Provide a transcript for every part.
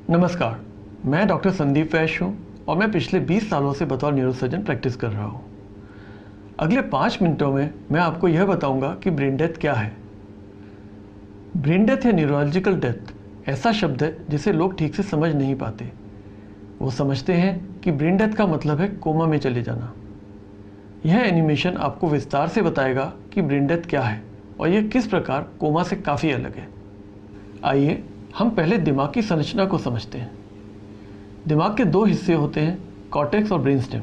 नमस्कार, मैं डॉक्टर संदीप वैश्य हूँ और मैं पिछले 20 सालों से बतौर न्यूरोसर्जन प्रैक्टिस कर रहा हूँ। अगले 5 मिनटों में मैं आपको यह बताऊंगा कि ब्रेन डेथ क्या है। ब्रेन डेथ या न्यूरोलॉजिकल डेथ ऐसा शब्द है जिसे लोग ठीक से समझ नहीं पाते। वो समझते हैं कि ब्रेन डेथ का मतलब है कोमा में चले जाना। यह एनिमेशन आपको विस्तार से बताएगा कि ब्रेन डेथ क्या है और यह किस प्रकार कोमा से काफ़ी अलग है। आइए हम पहले दिमाग की संरचना को समझते हैं। दिमाग के 2 हिस्से होते हैं, कॉर्टेक्स और ब्रेनस्टेम।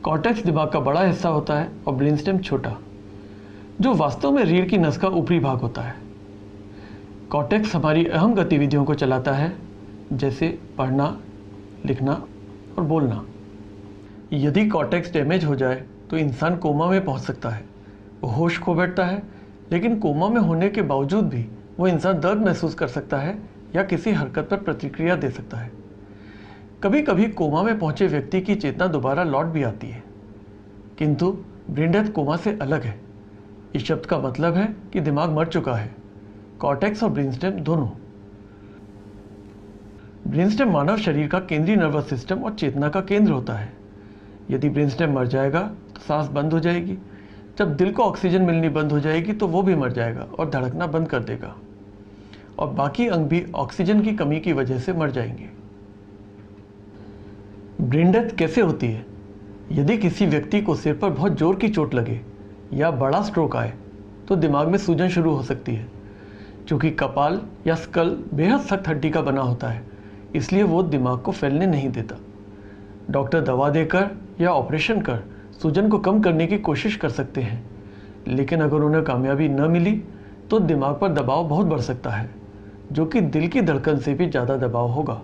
कॉर्टेक्स दिमाग का बड़ा हिस्सा होता है और ब्रेनस्टेम छोटा, जो वास्तव में रीढ़ की नस का ऊपरी भाग होता है। कॉर्टेक्स हमारी अहम गतिविधियों को चलाता है, जैसे पढ़ना, लिखना और बोलना। यदि कॉर्टेक्स डैमेज हो जाए तो इंसान कोमा में पहुंच सकता है। वो होश खो बैठता है, लेकिन कोमा में होने के बावजूद भी वो इंसान दर्द महसूस कर सकता है या किसी हरकत पर प्रतिक्रिया दे सकता है। कभी कभी कोमा में पहुंचे व्यक्ति की चेतना दोबारा लौट भी आती है, किंतु ब्रेन डेथ कोमा से अलग है। इस शब्द का मतलब है कि दिमाग मर चुका है, कॉर्टेक्स और ब्रेनस्टेम दोनों। ब्रेनस्टेम मानव शरीर का केंद्रीय नर्वस सिस्टम और चेतना का केंद्र होता है। यदि ब्रेनस्टेम मर जाएगा तो सांस बंद हो जाएगी। जब दिल को ऑक्सीजन मिलनी बंद हो जाएगी तो वो भी मर जाएगा और धड़कना बंद कर देगा, और बाकी अंग भी ऑक्सीजन की कमी की वजह से मर जाएंगे। ब्रेन डेथ कैसे होती है? यदि किसी व्यक्ति को सिर पर बहुत जोर की चोट लगे या बड़ा स्ट्रोक आए तो दिमाग में सूजन शुरू हो सकती है। क्योंकि कपाल या स्कल बेहद सख्त हड्डी का बना होता है, इसलिए वो दिमाग को फैलने नहीं देता। डॉक्टर दवा देकर या ऑपरेशन कर सूजन को कम करने की कोशिश कर सकते हैं, लेकिन अगर उन्हें कामयाबी न मिली तो दिमाग पर दबाव बहुत बढ़ सकता है, जो कि दिल की धड़कन से भी ज़्यादा दबाव होगा।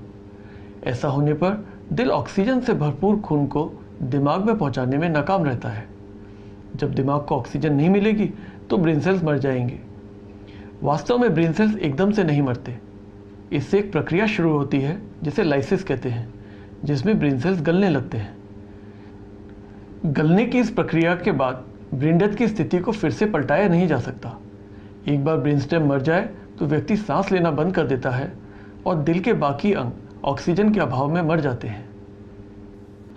ऐसा होने पर दिल ऑक्सीजन से भरपूर खून को दिमाग में पहुंचाने में नाकाम रहता है। जब दिमाग को ऑक्सीजन नहीं मिलेगी तो ब्रेन सेल्स मर जाएंगे। वास्तव में ब्रेन सेल्स एकदम से नहीं मरते। इससे एक प्रक्रिया शुरू होती है जिसे लाइसिस कहते हैं, जिसमें ब्रेन सेल्स गलने लगते हैं। गलने की इस प्रक्रिया के बाद ब्रेन डेथ की स्थिति को फिर से पलटाया नहीं जा सकता। एक बार ब्रेनस्टेम मर जाए तो व्यक्ति सांस लेना बंद कर देता है और दिल के बाकी अंग ऑक्सीजन के अभाव में मर जाते हैं।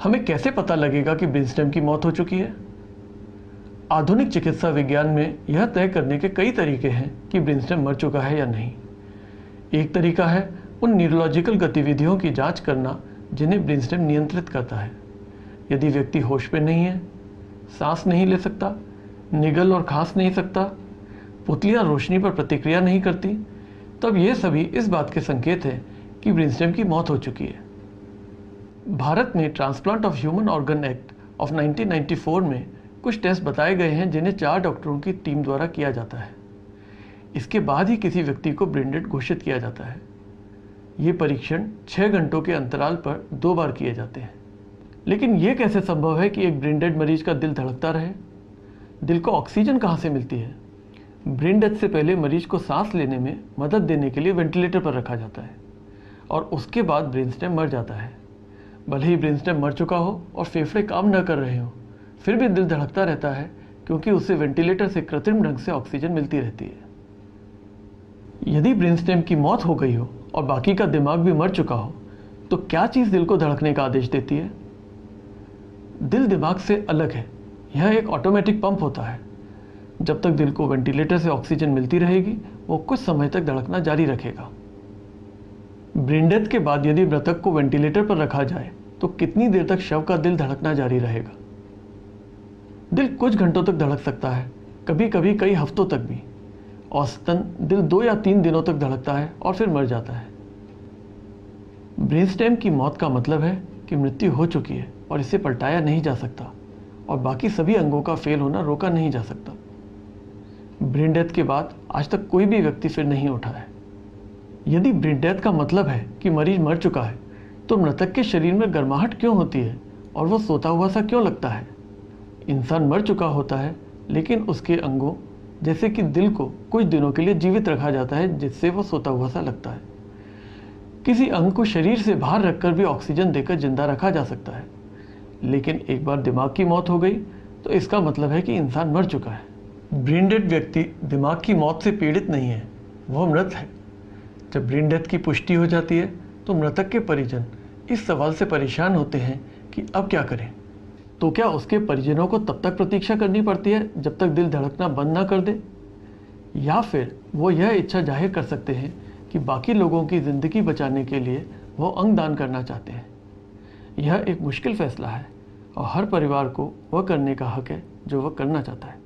हमें कैसे पता लगेगा कि ब्रेनस्टेम की मौत हो चुकी है? आधुनिक चिकित्सा विज्ञान में यह तय करने के कई तरीके हैं कि ब्रेनस्टेम मर चुका है या नहीं। एक तरीका है उन न्यूरोलॉजिकल गतिविधियों की जांच करना जिन्हें ब्रेनस्टेम नियंत्रित करता है। यदि व्यक्ति होश में नहीं है, सांस नहीं ले सकता, निगल और खांस नहीं सकता, पुतलियां रोशनी पर प्रतिक्रिया नहीं करती, तब ये सभी इस बात के संकेत हैं कि ब्रेनस्टेम की मौत हो चुकी है। भारत में transplant of human organ act of 1994 में कुछ टेस्ट बताए गए हैं जिन्हें 4 डॉक्टरों की टीम द्वारा किया जाता है। इसके बाद ही किसी व्यक्ति को ब्रेन डेड घोषित किया जाता है। ये परीक्षण 6 घंटों के अंतराल पर 2 बार किए जाते हैं। लेकिन ये कैसे संभव है कि एक ब्रेन डेड मरीज का दिल धड़कता रहे? दिल को ऑक्सीजन कहाँ से मिलती है? ब्रेन डेथ से पहले मरीज को सांस लेने में मदद देने के लिए वेंटिलेटर पर रखा जाता है और उसके बाद ब्रेनस्टेम मर जाता है। भले ही ब्रेनस्टेम मर चुका हो और फेफड़े काम न कर रहे हो, फिर भी दिल धड़कता रहता है, क्योंकि उसे वेंटिलेटर से कृत्रिम ढंग से ऑक्सीजन मिलती रहती है। यदि ब्रेनस्टेम की मौत हो गई हो और बाकी का दिमाग भी मर चुका हो, तो क्या चीज़ दिल को धड़कने का आदेश देती है? दिल दिमाग से अलग है। यह एक ऑटोमेटिक पंप होता है। जब तक दिल को वेंटिलेटर से ऑक्सीजन मिलती रहेगी, वो कुछ समय तक धड़कना जारी रखेगा। ब्रेन डेथ के बाद यदि मृतक को वेंटिलेटर पर रखा जाए तो कितनी देर तक शव का दिल धड़कना जारी रहेगा? दिल कुछ घंटों तक धड़क सकता है, कभी कभी कई हफ्तों तक भी। औसतन दिल 2 या 3 दिनों तक धड़कता है और फिर मर जाता है। ब्रेनस्टेम की मौत का मतलब है कि मृत्यु हो चुकी है और इसे पलटाया नहीं जा सकता, और बाकी सभी अंगों का फेल होना रोका नहीं जा सकता। ब्रेन डेथ के बाद आज तक कोई भी व्यक्ति फिर नहीं उठा है। यदि ब्रेन डेथ का मतलब है कि मरीज मर चुका है, तो मृतक के शरीर में गर्माहट क्यों होती है और वो सोता हुआ सा क्यों लगता है? इंसान मर चुका होता है, लेकिन उसके अंगों जैसे कि दिल को कुछ दिनों के लिए जीवित रखा जाता है, जिससे वो सोता हुआ सा लगता है। किसी अंग को शरीर से बाहर रखकर भी ऑक्सीजन देकर जिंदा रखा जा सकता है, लेकिन एक बार दिमाग की मौत हो गई तो इसका मतलब है कि इंसान मर चुका है। ब्रेन डेड व्यक्ति दिमाग की मौत से पीड़ित नहीं है, वह मृत है। जब ब्रेन डेथ की पुष्टि हो जाती है तो तो मृतक के परिजन इस सवाल से परेशान होते हैं कि अब क्या करें। तो क्या उसके परिजनों को तब तक प्रतीक्षा करनी पड़ती है जब तक दिल धड़कना बंद ना कर दे, या फिर वो यह इच्छा जाहिर कर सकते हैं कि बाकी लोगों की ज़िंदगी बचाने के लिए वो अंग दान करना चाहते हैं। यह एक मुश्किल फैसला है और हर परिवार को वह करने का हक है जो वह करना चाहता है।